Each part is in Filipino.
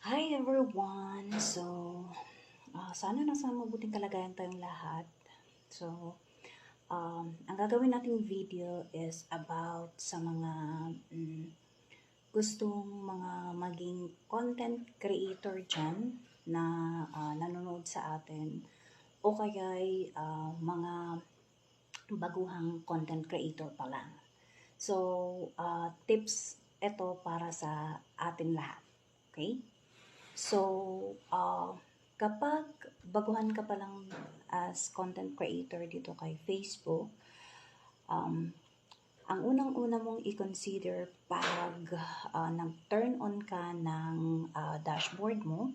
Hi everyone! Sana nasa mabuting kalagayan tayong lahat. So, ang gagawin nating video is about sa mga gustong mga maging content creator dyan na nanonood sa atin o kaya'y mga baguhang content creator pa lang. So, tips ito para sa atin lahat. Okay? So, kapag baguhan ka pa lang as content creator dito kay Facebook, ang unang-una mong i-consider pag nag-turn on ka ng dashboard mo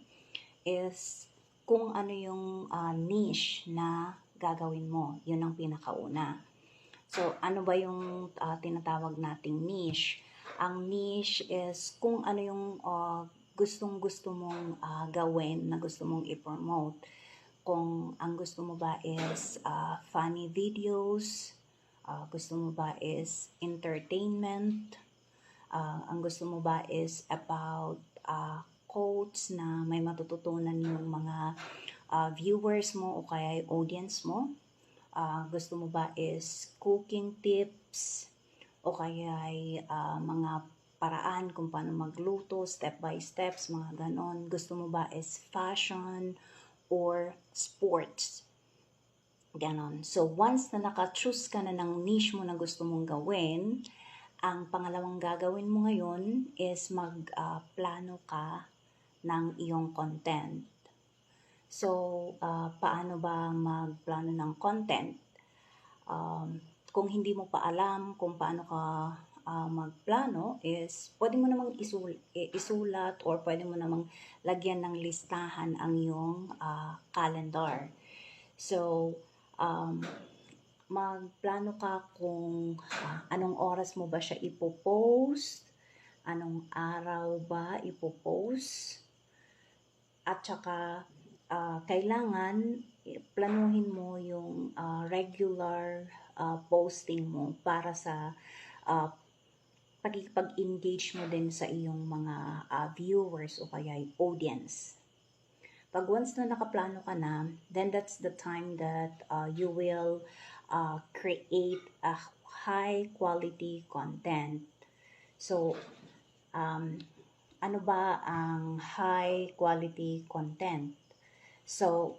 is kung ano yung niche na gagawin mo. Yun ang pinakauna. So, ano ba yung tinatawag nating niche? Ang niche is kung ano yung gustong-gusto mong gawin na gusto mong i-promote. Kung ang gusto mo ba is funny videos, gusto mo ba is entertainment, ang gusto mo ba is about quotes na may matututunan yung mga viewers mo o kaya audience mo. Gusto mo ba is cooking tips o kaya mga paraan kung paano magluto, step by steps, mga ganon. Gusto mo ba is fashion or sports? Ganon. So, once na naka-choose ka na ng niche mo na gusto mong gawin, ang pangalawang gagawin mo ngayon is magplano ka ng iyong content. So, paano ba magplano ng content? Kung hindi mo pa alam kung paano ka magplano is pwede mo namang isulat or pwede mo namang lagyan ng listahan ang iyong calendar. So, magplano ka kung anong oras mo ba siya ipopost, anong araw ba ipopost, at saka kailangan planuhin mo yung regular posting mo para sa pag-engage mo din sa iyong mga viewers o kaya audience. Pag once na nakaplano ka na, then that's the time that you will create a high quality content. So, ano ba ang high quality content? So,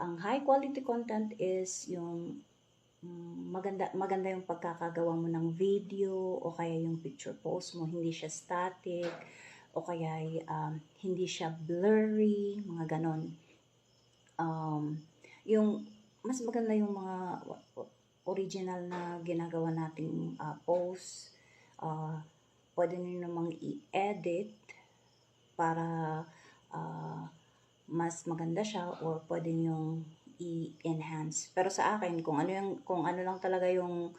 ang high quality content is yung maganda yung pagkakagawa mo ng video o kaya yung picture post mo, hindi siya static o kaya hindi siya blurry, mga ganon. Yung mas maganda yung mga original na ginagawa nating post, pwede nyo namang i-edit para mas maganda siya or pwede nyo i-enhance. Pero sa akin, kung ano lang talaga yung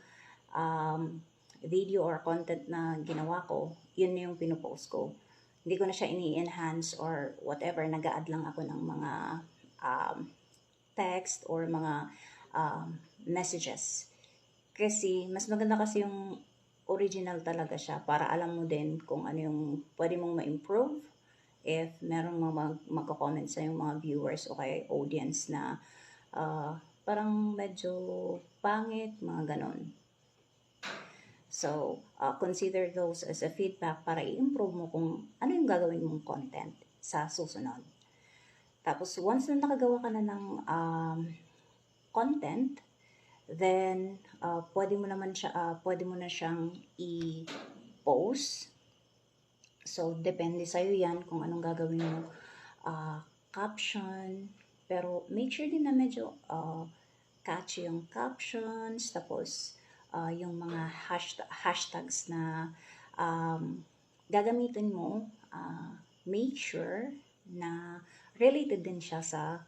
video or content na ginawa ko, yun na yung pinopost ko. Hindi ko na siya ini-enhance or whatever, nag-a-add lang ako ng mga text or mga messages. Kasi mas maganda kasi yung original talaga siya para alam mo din kung ano yung pwede mong ma-improve if meron magko-comment sa yung mga viewers o kaya audience na parang medyo pangit, mga ganon. So, consider those as a feedback para i-improve mo kung ano yung gagawin mong content sa susunod. Tapos, once na nakagawa ka na ng content, then pwede mo na siyang i-post. So, depende sa'yo yan kung anong gagawin mo. Caption, pero make sure din na medyo catchy yung captions, tapos yung mga hashtags na gagamitin mo, make sure na related din siya sa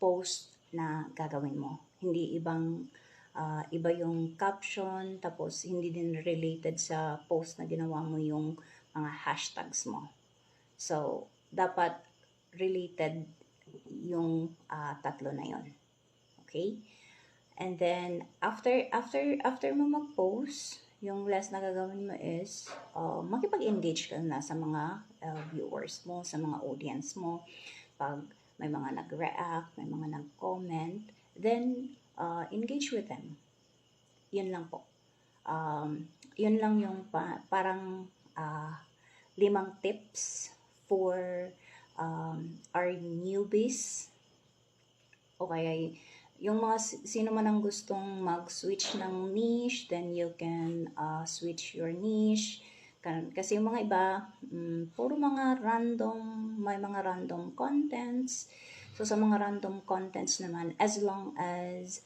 post na gagawin mo. Hindi iba yung caption, tapos hindi din related sa post na ginawa mo yung mga hashtags mo. So, dapat related yung tatlo na yon. Okay? And then, after mo mag-post, yung less na gagawin mo is makipag-engage ka na sa mga viewers mo, sa mga audience mo. Pag may mga nag-react, may mga nag-comment, then engage with them. Yun lang po. Yun lang yung parang 5 tips for our newbies. O kaya yung mga sino man ang gustong mag-switch ng niche, then you can switch your niche. Kasi yung mga iba, puro mga may mga random contents. So sa mga random contents naman, as long as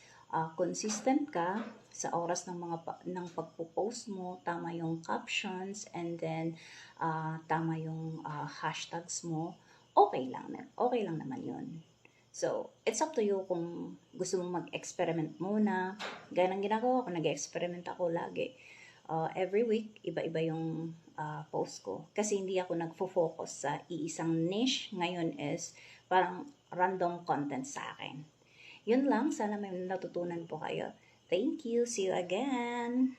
consistent ka sa oras ng pagpo-post mo, tama yung captions, and then tama yung hashtags mo, okay lang naman yun. So, it's up to you kung gusto mong mag-experiment muna. Gaya ng ginagawa ko, nag-experiment ako lagi. Every week, iba-iba yung post ko. Kasi hindi ako nagfo-focus sa iisang niche. Ngayon is parang random content sa akin. Yun lang. Sana may natutunan po kayo. Thank you. See you again.